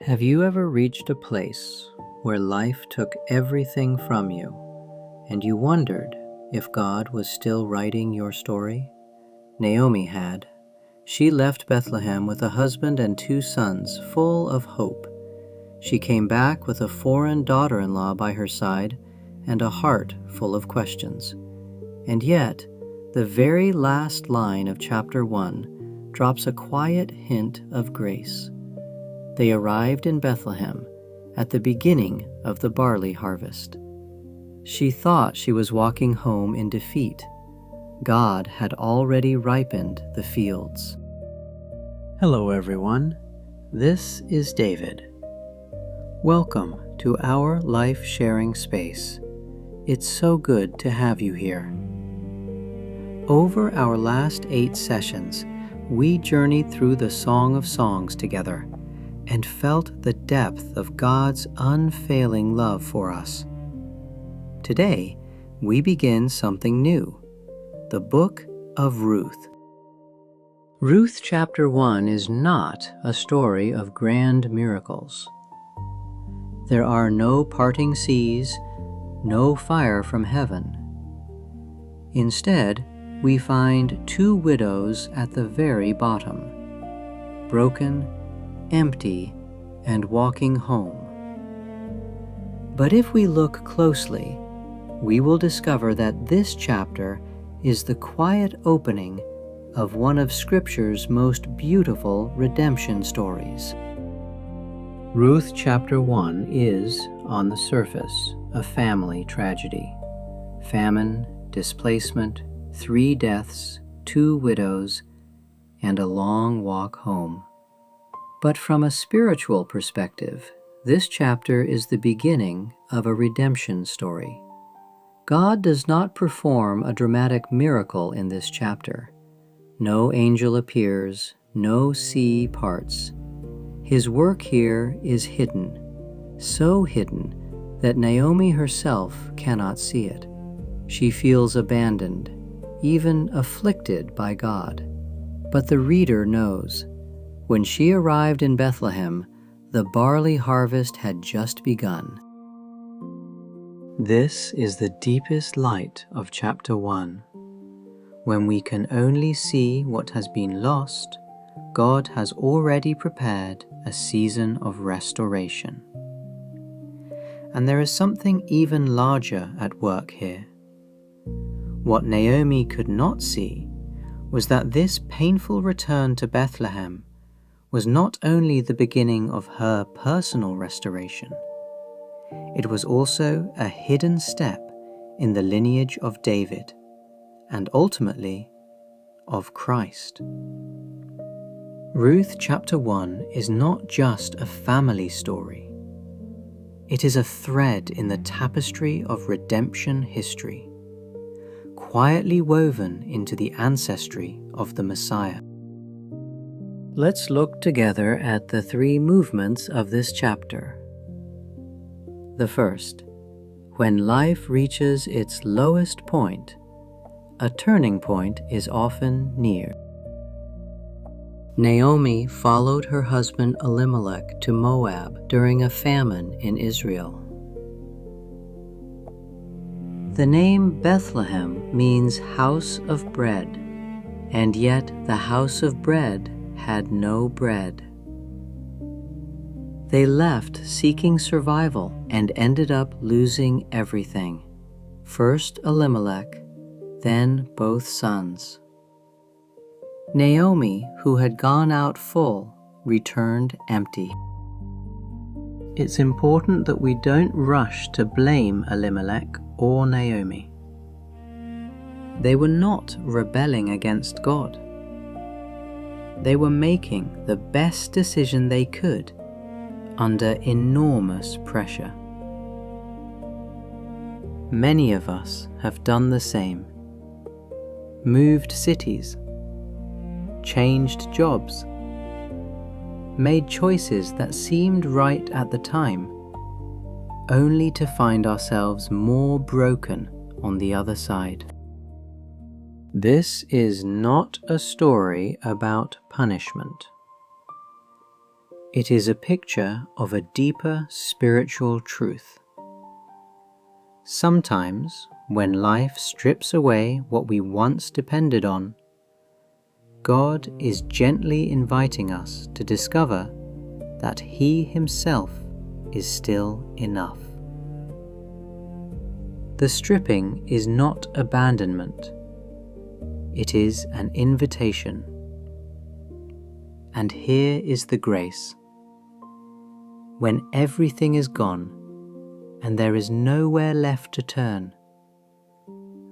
Have you ever reached a place where life took everything from you, and you wondered if God was still writing your story? Naomi had. She left Bethlehem with a husband and 2 sons, full of hope. She came back with a foreign daughter-in-law by her side and a heart full of questions. And yet, the very last line of chapter 1 drops a quiet hint of grace. They arrived in Bethlehem at the beginning of the barley harvest. She thought she was walking home in defeat. God had already ripened the fields. Hello everyone, this is David. Welcome to our life sharing space. It's so good to have you here. Over our last 8 sessions, we journeyed through the Song of Songs together and felt the depth of God's unfailing love for us. Today, we begin something new, the book of Ruth. Ruth chapter 1 is not a story of grand miracles. There are no parting seas, no fire from heaven. Instead, we find 2 widows at the very bottom, broken, empty, and walking home. But if we look closely, we will discover that this chapter is the quiet opening of one of Scripture's most beautiful redemption stories. Ruth chapter 1 is, on the surface, a family tragedy. Famine, displacement, 3 deaths, 2 widows, and a long walk home. But from a spiritual perspective, this chapter is the beginning of a redemption story. God does not perform a dramatic miracle in this chapter. No angel appears, no sea parts. His work here is hidden, so hidden that Naomi herself cannot see it. She feels abandoned, even afflicted by God. But the reader knows. When she arrived in Bethlehem, the barley harvest had just begun. This is the deepest light of chapter 1. When we can only see what has been lost, God has already prepared a season of restoration. And there is something even larger at work here. What Naomi could not see was that this painful return to Bethlehem was not only the beginning of her personal restoration, it was also a hidden step in the lineage of David, and ultimately, of Christ. Ruth chapter 1 is not just a family story. It is a thread in the tapestry of redemption history, quietly woven into the ancestry of the Messiah. Let's look together at the 3 movements of this chapter. The first, when life reaches its lowest point, a turning point is often near. Naomi followed her husband Elimelech to Moab during a famine in Israel. The name Bethlehem means house of bread, and yet the house of bread had no bread. They left seeking survival and ended up losing everything. First Elimelech, then both sons. Naomi, who had gone out full, returned empty. It's important that we don't rush to blame Elimelech or Naomi. They were not rebelling against God. They were making the best decision they could under enormous pressure. Many of us have done the same. Moved cities, changed jobs, made choices that seemed right at the time, only to find ourselves more broken on the other side. This is not a story about punishment. It is a picture of a deeper spiritual truth. Sometimes, when life strips away what we once depended on, God is gently inviting us to discover that He Himself is still enough. The stripping is not abandonment. It is an invitation. And here is the grace. When everything is gone and there is nowhere left to turn,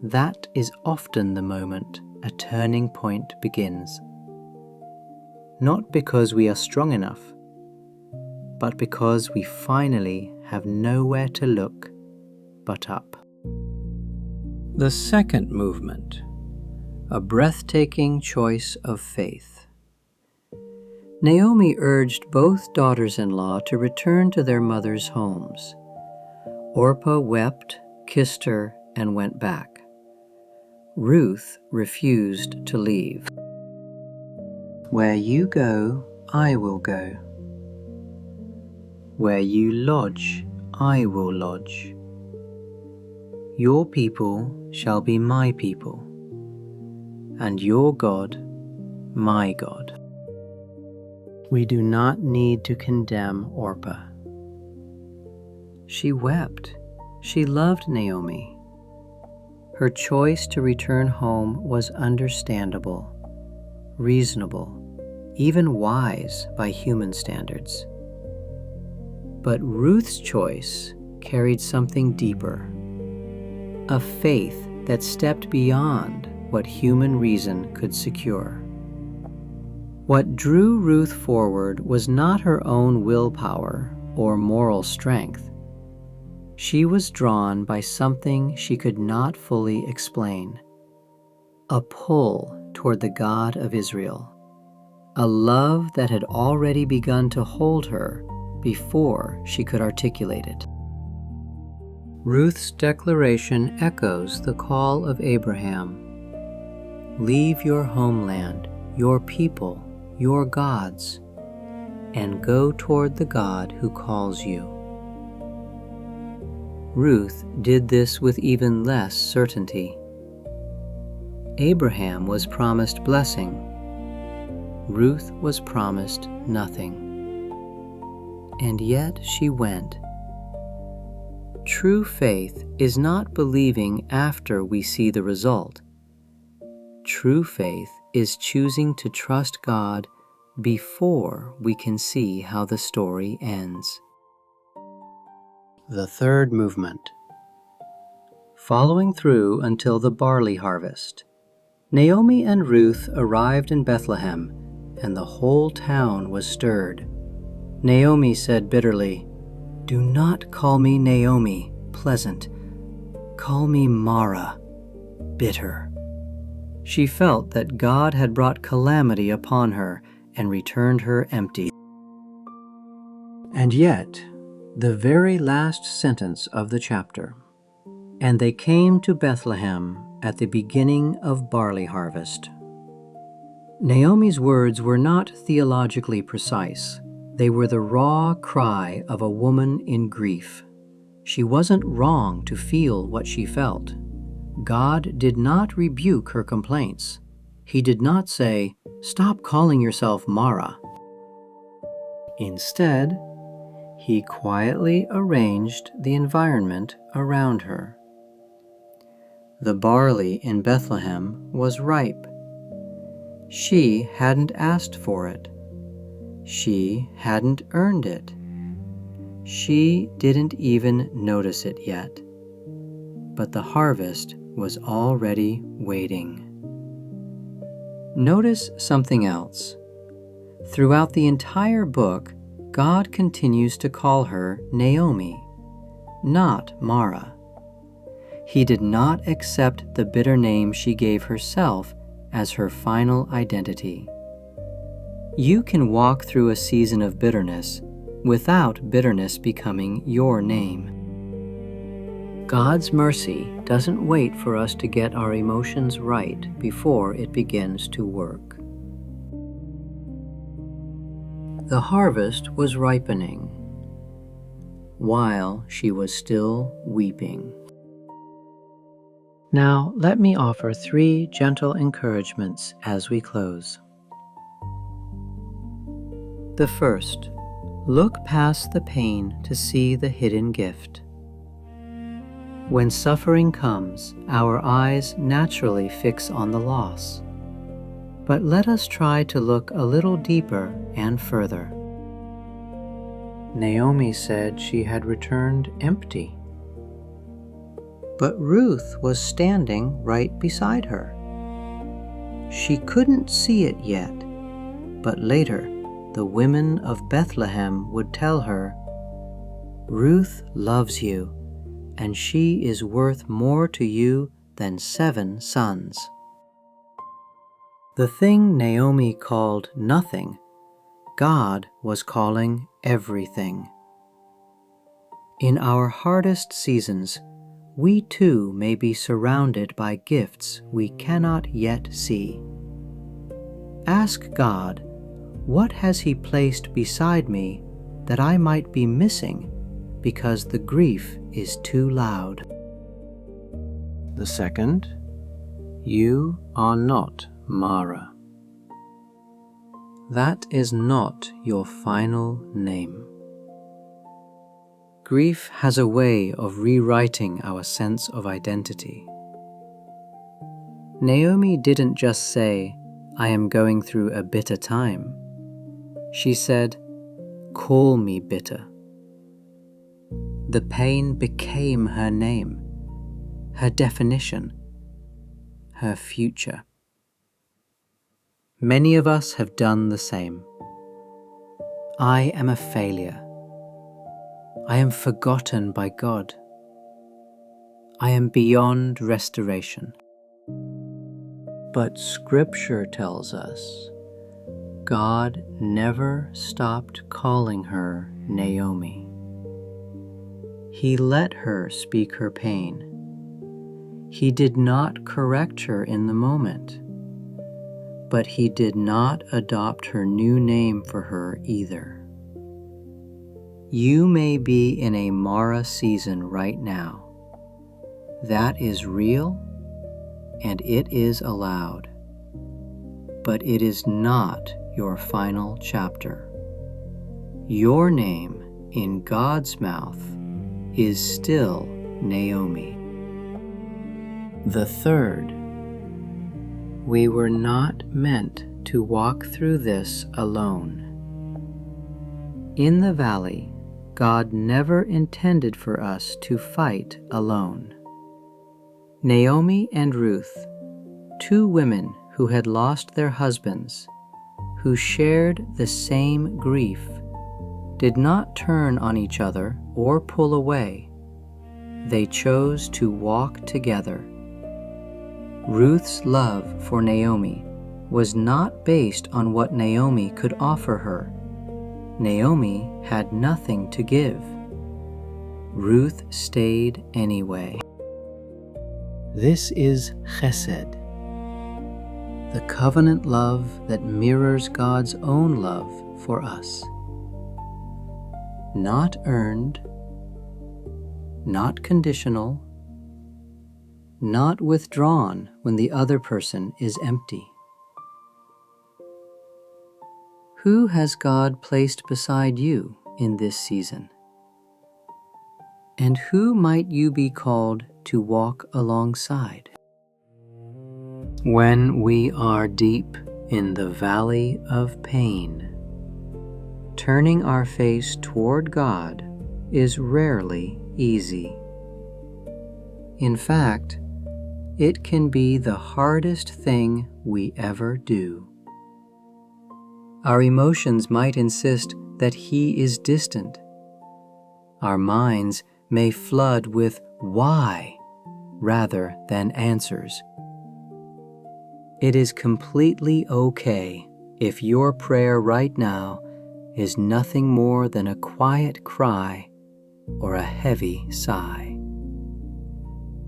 that is often the moment a turning point begins. Not because we are strong enough, but because we finally have nowhere to look but up. The second movement, a breathtaking choice of faith. Naomi urged both daughters-in-law to return to their mothers' homes. Orpah wept, kissed her, and went back. Ruth refused to leave. Where you go, I will go. Where you lodge, I will lodge. Your people shall be my people, and your God, my God. We do not need to condemn Orpah. She wept. She loved Naomi. Her choice to return home was understandable, reasonable, even wise by human standards. But Ruth's choice carried something deeper, a faith that stepped beyond what human reason could secure. What drew Ruth forward was not her own willpower or moral strength. She was drawn by something she could not fully explain, a pull toward the God of Israel, a love that had already begun to hold her before she could articulate it. Ruth's declaration echoes the call of Abraham. Leave your homeland, your people, your gods, and go toward the God who calls you. Ruth did this with even less certainty. Abraham was promised blessing. Ruth was promised nothing. And yet she went. True faith is not believing after we see the result. True faith is choosing to trust God before we can see how the story ends. The third movement. Following through until the barley harvest, Naomi and Ruth arrived in Bethlehem, and the whole town was stirred. Naomi said bitterly, "Do not call me Naomi, pleasant. Call me Mara, bitter." She felt that God had brought calamity upon her and returned her empty. And yet, the very last sentence of the chapter, "And they came to Bethlehem at the beginning of barley harvest." Naomi's words were not theologically precise. They were the raw cry of a woman in grief. She wasn't wrong to feel what she felt. God did not rebuke her complaints. He did not say, "Stop calling yourself Mara." Instead, He quietly arranged the environment around her. The barley in Bethlehem was ripe. She hadn't asked for it. She hadn't earned it. She didn't even notice it yet. But the harvest was already waiting. Notice something else. Throughout the entire book, God continues to call her Naomi, not Mara. He did not accept the bitter name she gave herself as her final identity. You can walk through a season of bitterness without bitterness becoming your name. God's mercy doesn't wait for us to get our emotions right before it begins to work. The harvest was ripening while she was still weeping. Now, let me offer 3 gentle encouragements as we close. The first, look past the pain to see the hidden gift. When suffering comes, our eyes naturally fix on the loss. But let us try to look a little deeper and further. Naomi said she had returned empty. But Ruth was standing right beside her. She couldn't see it yet, but later the women of Bethlehem would tell her, "Ruth loves you, and she is worth more to you than 7 sons." The thing Naomi called nothing, God was calling everything. In our hardest seasons, we too may be surrounded by gifts we cannot yet see. Ask God, what has He placed beside me that I might be missing because the grief is too loud? The second, you are not Mara. That is not your final name. Grief has a way of rewriting our sense of identity. Naomi didn't just say, "I am going through a bitter time." She said, "Call me bitter." The pain became her name, her definition, her future. Many of us have done the same. I am a failure. I am forgotten by God. I am beyond restoration. But Scripture tells us God never stopped calling her Naomi. He let her speak her pain. He did not correct her in the moment, but He did not adopt her new name for her either. You may be in a Mara season right now. That is real, and it is allowed. But it is not your final chapter. Your name in God's mouth is still Naomi. The third, we were not meant to walk through this alone. In the valley, God never intended for us to fight alone. Naomi and Ruth, 2 women who had lost their husbands, who shared the same grief, did not turn on each other or pull away. They chose to walk together. Ruth's love for Naomi was not based on what Naomi could offer her. Naomi had nothing to give. Ruth stayed anyway. This is chesed, the covenant love that mirrors God's own love for us. Not earned, not conditional, not withdrawn when the other person is empty. Who has God placed beside you in this season? And who might you be called to walk alongside? When we are deep in the valley of pain, turning our face toward God is rarely easy. In fact, it can be the hardest thing we ever do. Our emotions might insist that He is distant. Our minds may flood with why rather than answers. It is completely okay if your prayer right now is nothing more than a quiet cry or a heavy sigh.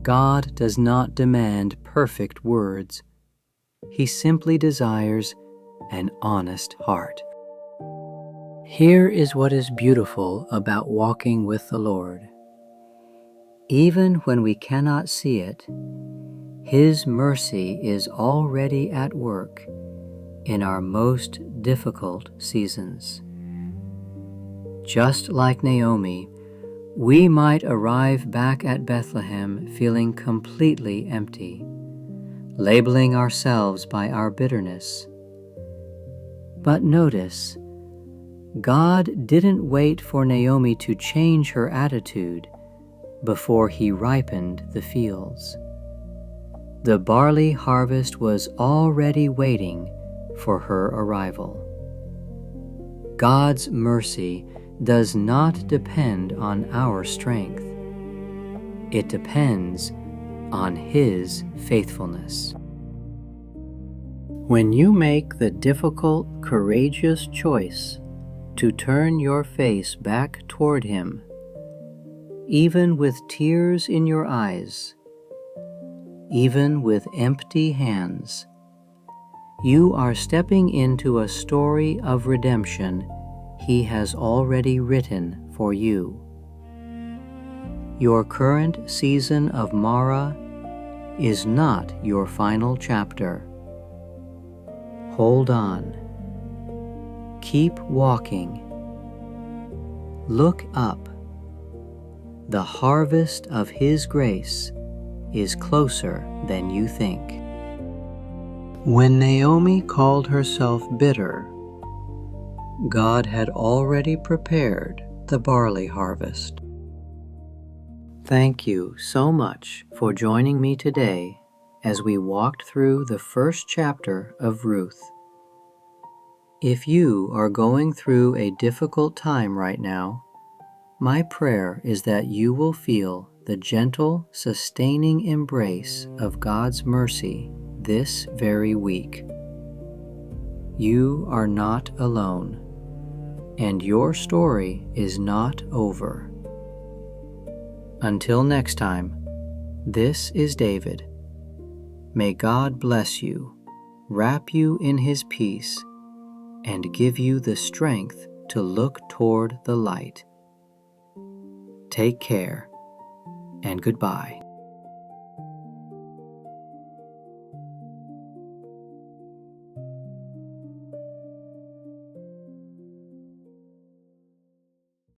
God does not demand perfect words. He simply desires an honest heart. Here is what is beautiful about walking with the Lord. Even when we cannot see it, His mercy is already at work in our most difficult seasons. Just like Naomi, we might arrive back at Bethlehem feeling completely empty, labeling ourselves by our bitterness. But notice, God didn't wait for Naomi to change her attitude before He ripened the fields. The barley harvest was already waiting for her arrival. God's mercy does not depend on our strength. It depends on His faithfulness. When you make the difficult, courageous choice to turn your face back toward Him, even with tears in your eyes, even with empty hands, you are stepping into a story of redemption He has already written for you. Your current season of Mara is not your final chapter. Hold on. Keep walking. Look up. The harvest of His grace is closer than you think. When Naomi called herself bitter, God had already prepared the barley harvest. Thank you so much for joining me today as we walked through the first chapter of Ruth. If you are going through a difficult time right now, my prayer is that you will feel the gentle, sustaining embrace of God's mercy this very week. You are not alone, and your story is not over. Until next time, this is David. May God bless you, wrap you in His peace, and give you the strength to look toward the light. Take care, and goodbye.